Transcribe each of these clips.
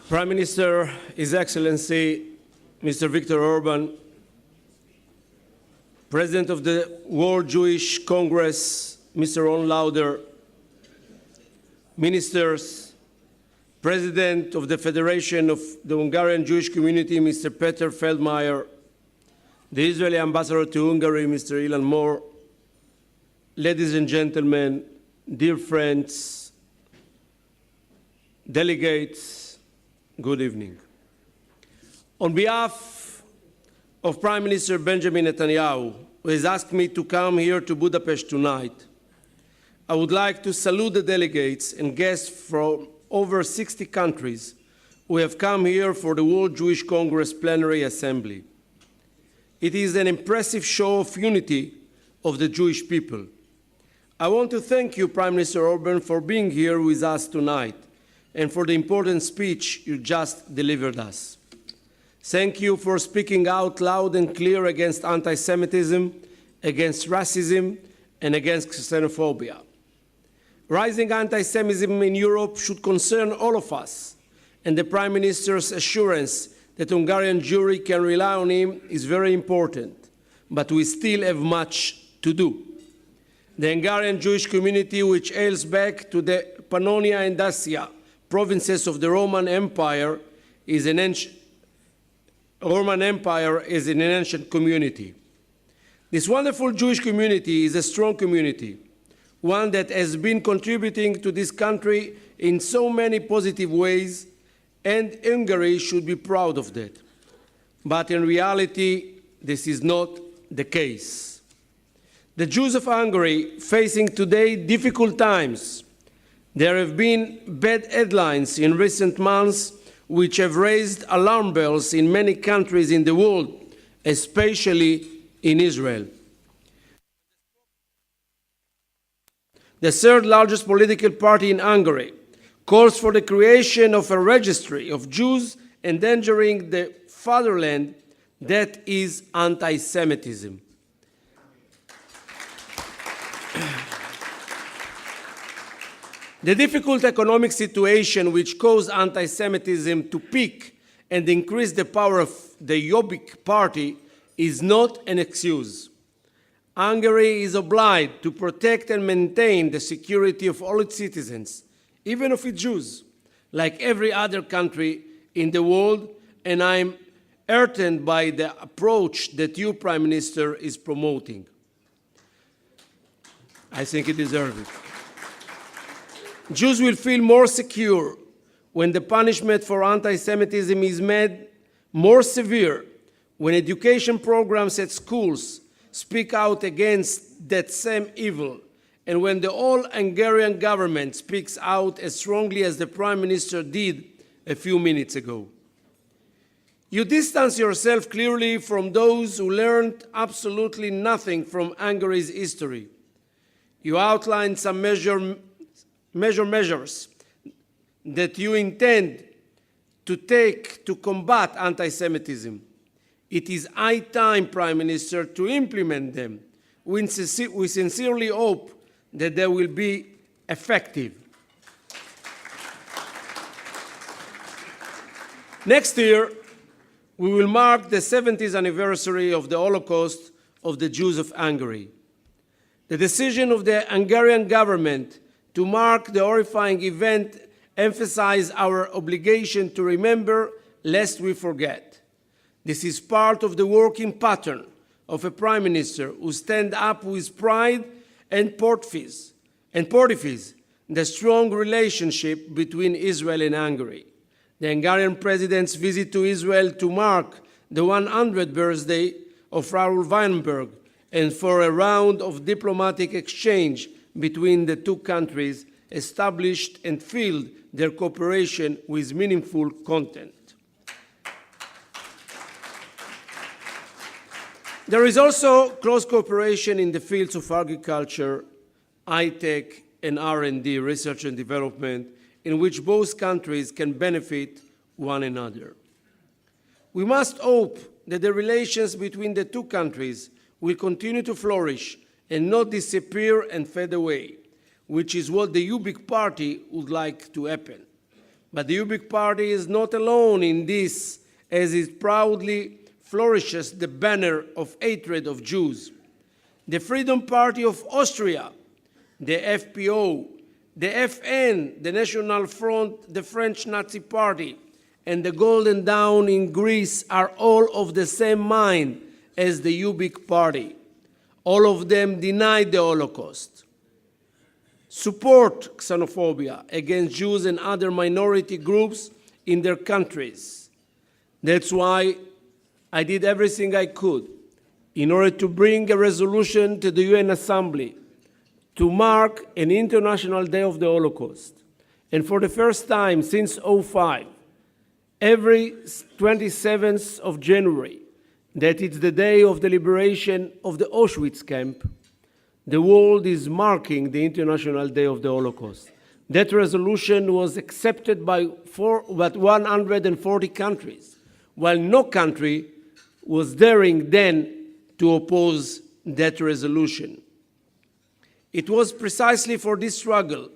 Prime Minister, His Excellency, Mr. Viktor Orban, President of the World Jewish Congress, Mr. Ron Lauder, Ministers, President of the Federation of the Hungarian Jewish Community, Mr. Peter Feldmayer, the Israeli Ambassador to Hungary, Mr. Ilan Mor, ladies and gentlemen, dear friends, delegates, good evening. On behalf of Prime Minister Benjamin Netanyahu, who has asked me to come here to Budapest tonight, I would like to salute the delegates and guests from over 60 countries who have come here for the World Jewish Congress Plenary Assembly. It is an impressive show of unity of the Jewish people. I want to thank you, Prime Minister Orban, for being here with us tonight and for the important speech you just delivered us. Thank you for speaking out loud and clear against anti-Semitism, against racism, and against xenophobia. Rising anti-Semitism in Europe should concern all of us, and the Prime Minister's assurance that Hungarian Jewry can rely on him is very important, but we still have much to do. The Hungarian Jewish community, which hails back to the Pannonia and Dacia provinces of the Roman Empire, is an ancient community. This wonderful Jewish community is a strong community, one that has been contributing to this country in so many positive ways, and Hungary should be proud of that. But in reality, this is not the case. The Jews of Hungary facing today difficult times. There have been bad headlines in recent months which have raised alarm bells in many countries in the world, especially in Israel. The third largest political party in Hungary calls for the creation of a registry of Jews endangering the fatherland. That is anti-Semitism. The difficult economic situation which caused anti-Semitism to peak and increase the power of the Jobbik party is not an excuse. Hungary is obliged to protect and maintain the security of all its citizens, even of its Jews, like every other country in the world, and I'm heartened by the approach that you, Prime Minister, is promoting. I think it deserves it. Jews will feel more secure when the punishment for anti-Semitism is made more severe, when education programs at schools speak out against that same evil, and when the whole Hungarian government speaks out as strongly as the Prime Minister did a few minutes ago. You distance yourself clearly from those who learned absolutely nothing from Hungary's history. You outlined some measures that you intend to take to combat anti-Semitism. It is high time, Prime Minister, to implement them. We sincerely hope that they will be effective. Next year, we will mark the 70th anniversary of the Holocaust of the Jews of Hungary. The decision of the Hungarian government to mark the horrifying event emphasizes our obligation to remember lest we forget. This is part of the working pattern of a Prime Minister who stands up with pride and portfies the strong relationship between Israel and Hungary. The Hungarian President's visit to Israel to mark the 100th birthday of Raoul Weinberg and for a round of diplomatic exchange between the two countries established and filled their cooperation with meaningful content. There is also close cooperation in the fields of agriculture, high-tech, and R&D, research and development, in which both countries can benefit one another. We must hope that the relations between the two countries will continue to flourish and not disappear and fade away, which is what the Jobbik party would like to happen. But the UBIC party is not alone in this, as it proudly flourishes the banner of hatred of Jews. The Freedom Party of Austria, the FPO, the FN, the National Front, the French Nazi Party, and the Golden Dawn in Greece are all of the same mind as the UBIC party. All of them denied the Holocaust, support xenophobia against Jews and other minority groups in their countries. That's why I did everything I could in order to bring a resolution to the UN Assembly to mark an International Day of the Holocaust. And for the first time since 2005, every 27th of January, that it's the day of the liberation of the Auschwitz camp, the world is marking the International Day of the Holocaust. That resolution was accepted by 140 countries, while no country was daring then to oppose that resolution. It was precisely for this struggle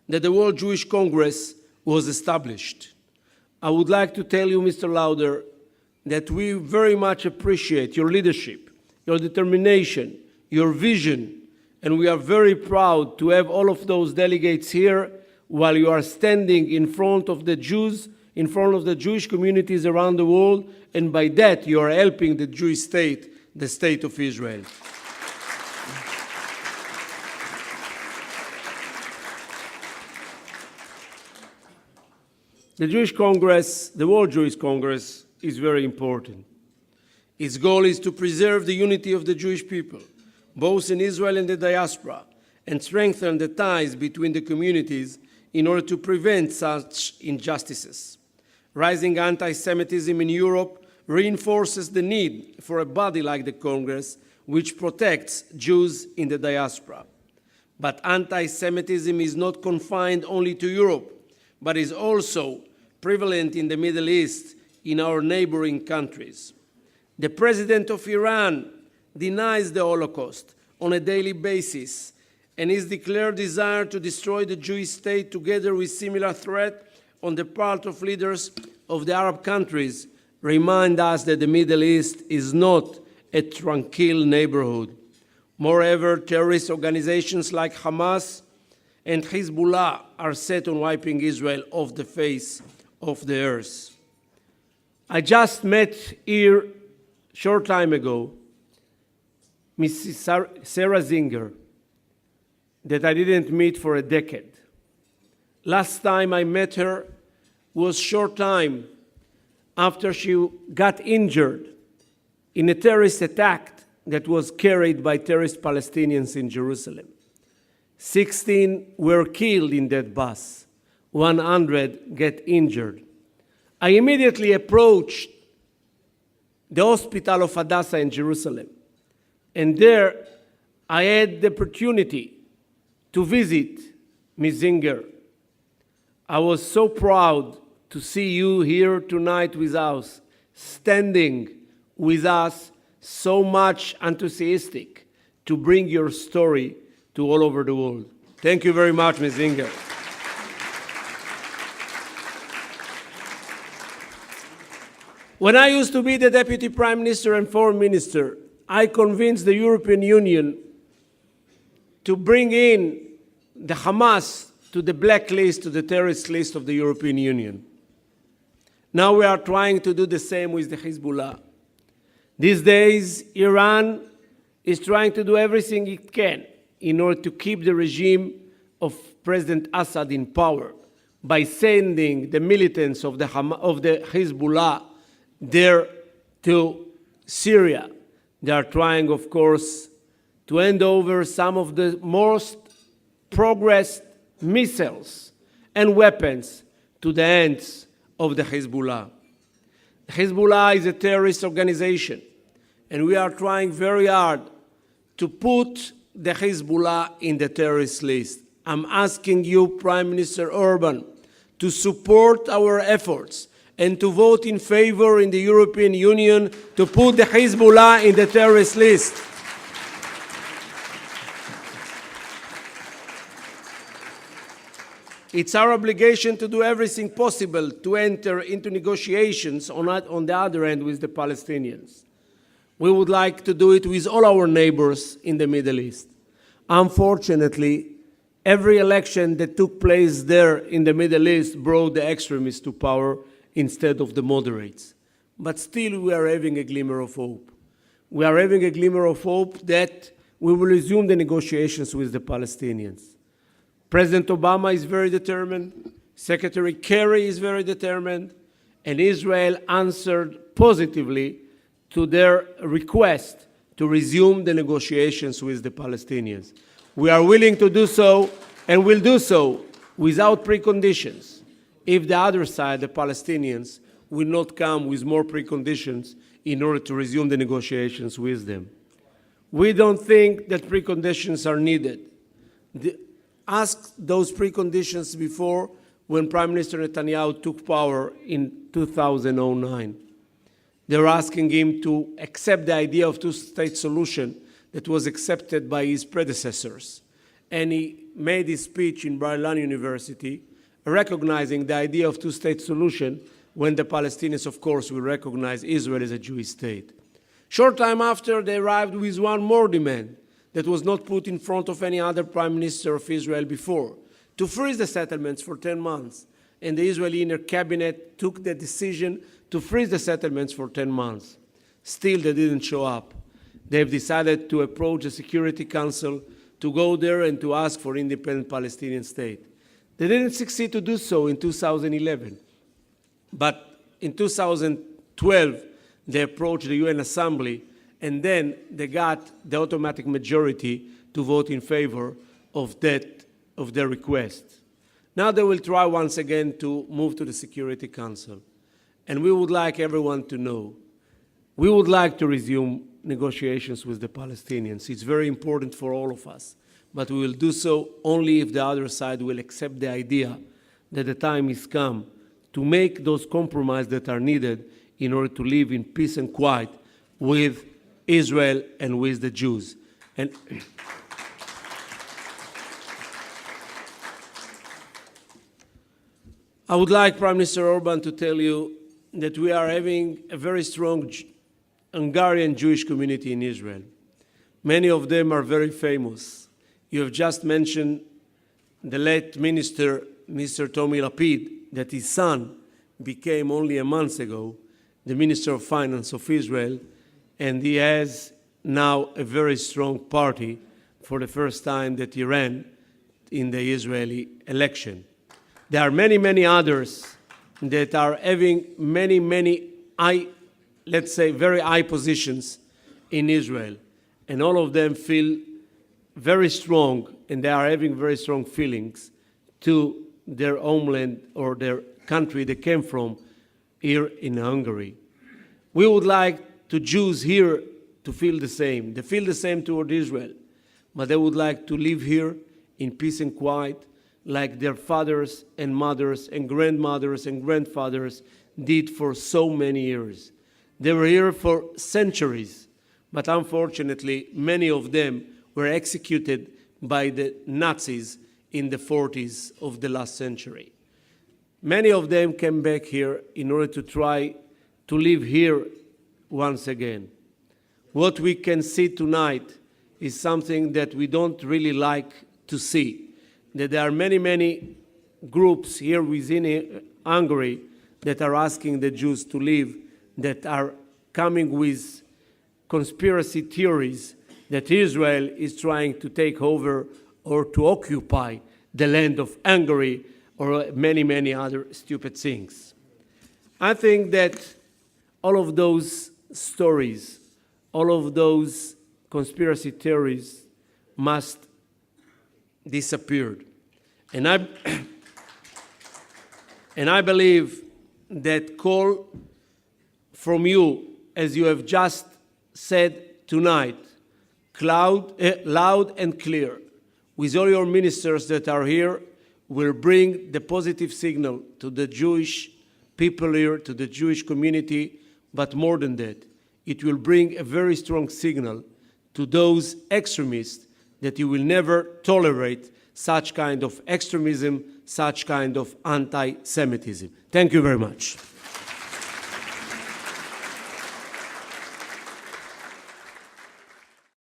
that the World Jewish Congress was established. I would like to tell you, Mr. Lauder, that we very much appreciate your leadership, your determination, your vision, and we are very proud to have all of those delegates here while you are standing in front of the Jews, in front of the Jewish communities around the world, and by that you are helping the Jewish state, the state of Israel. The Jewish Congress, the World Jewish Congress, is very important. Its goal is to preserve the unity of the Jewish people, both in Israel and the diaspora, and strengthen the ties between the communities in order to prevent such injustices. Rising anti-Semitism in Europe reinforces the need for a body like the Congress, which protects Jews in the diaspora. But anti-Semitism is not confined only to Europe, but is also prevalent in the Middle East, in our neighboring countries. The president of Iran denies the Holocaust on a daily basis, and his declared desire to destroy the Jewish state, together with similar threat on the part of leaders of the Arab countries, remind us that the Middle East is not a tranquil neighborhood. Moreover, terrorist organizations like Hamas and Hezbollah are set on wiping Israel off the face of the earth. I just met here a short time ago Mrs. Sarah Zinger, that I didn't meet for a decade. Last time I met her was short time after she got injured in a terrorist attack that was carried by terrorist Palestinians in Jerusalem. 16 were killed in that bus. 100 get injured. I immediately approached the hospital of Hadassah in Jerusalem. And there I had the opportunity to visit Ms. Zinger. I was so proud to see you here tonight with us, standing with us, so much enthusiastic to bring your story to all over the world. Thank you very much, Ms. Zinger. When I used to be the Deputy Prime Minister and Foreign Minister, I convinced the European Union to bring in the Hamas to the blacklist, to the terrorist list of the European Union. Now we are trying to do the same with the Hezbollah. These days, Iran is trying to do everything it can in order to keep the regime of President Assad in power by sending the militants of the Hezbollah there to Syria. They are trying, of course, to hand over some of the most progressed missiles and weapons to the hands of the Hezbollah. Hezbollah is a terrorist organization, and we are trying very hard to put the Hezbollah in the terrorist list. I'm asking you, Prime Minister Orban, to support our efforts and to vote in favor in the European Union to put the Hezbollah in the terrorist list. It's our obligation to do everything possible to enter into negotiations on the other end with the Palestinians. We would like to do it with all our neighbors in the Middle East. Unfortunately, every election that took place there in the Middle East brought the extremists to power instead of the moderates. But still, we are having a glimmer of hope. We are having a glimmer of hope that we will resume the negotiations with the Palestinians. President Obama is very determined. Secretary Kerry is very determined. And Israel answered positively to their request to resume the negotiations with the Palestinians. We are willing to do so, and will do so without preconditions if the other side, the Palestinians, will not come with more preconditions in order to resume the negotiations with them. We don't think that preconditions are needed. Ask those preconditions before, when Prime Minister Netanyahu took power in 2009. They were asking him to accept the idea of two-state solution that was accepted by his predecessors. And he made his speech in Bar-Ilan University recognizing the idea of two-state solution when the Palestinians, of course, will recognize Israel as a Jewish state. Short time after, they arrived with one more demand that was not put in front of any other prime minister of Israel before, to freeze the settlements for 10 months. And the Israeli inner cabinet took the decision to freeze the settlements for 10 months. Still, they didn't show up. They've decided to approach the Security Council to go there and to ask for independent Palestinian state. They didn't succeed to do so in 2011. But in 2012, they approached the UN Assembly, and then they got the automatic majority to vote in favor of their request. Now they will try once again to move to the Security Council. And we would like everyone to know, we would like to resume negotiations with the Palestinians. It's very important for all of us. But we will do so only if the other side will accept the idea that the time is come to make those compromises that are needed in order to live in peace and quiet with Israel and with the Jews. And I would like Prime Minister Orban to tell you that we are having a very strong Hungarian Jewish community in Israel. Many of them are very famous. You have just mentioned the late minister, Mr. Tomi Lapid, that his son became only a month ago the Minister of Finance of Israel, and he has now a very strong party for the first time that he ran in the Israeli election. There are many, many others that are having many high, let's say, very high positions in Israel. And all of them feel very strong, and they are having very strong feelings to their homeland or their country they came from here in Hungary. We would like the Jews here to feel the same. They feel the same toward Israel, but they would like to live here in peace and quiet, like their fathers and mothers and grandmothers and grandfathers did for so many years. They were here for centuries, but unfortunately, many of them were executed by the Nazis in the 40s of the last century. Many of them came back here in order to try to live here once again. What we can see tonight is something that we don't really like to see, that there are many groups here within Hungary that are asking the Jews to leave, that are coming with conspiracy theories that Israel is trying to take over or to occupy the land of Hungary, or many other stupid things. I think that all of those stories, all of those conspiracy theories must disappear. And I believe that call from you, as you have just said tonight, loud and clear, with all your ministers that are here, will bring the positive signal to the Jewish people here, to the Jewish community, but more than that, it will bring a very strong signal to those extremists that you will never tolerate such kind of extremism, such kind of anti-Semitism. Thank you very much.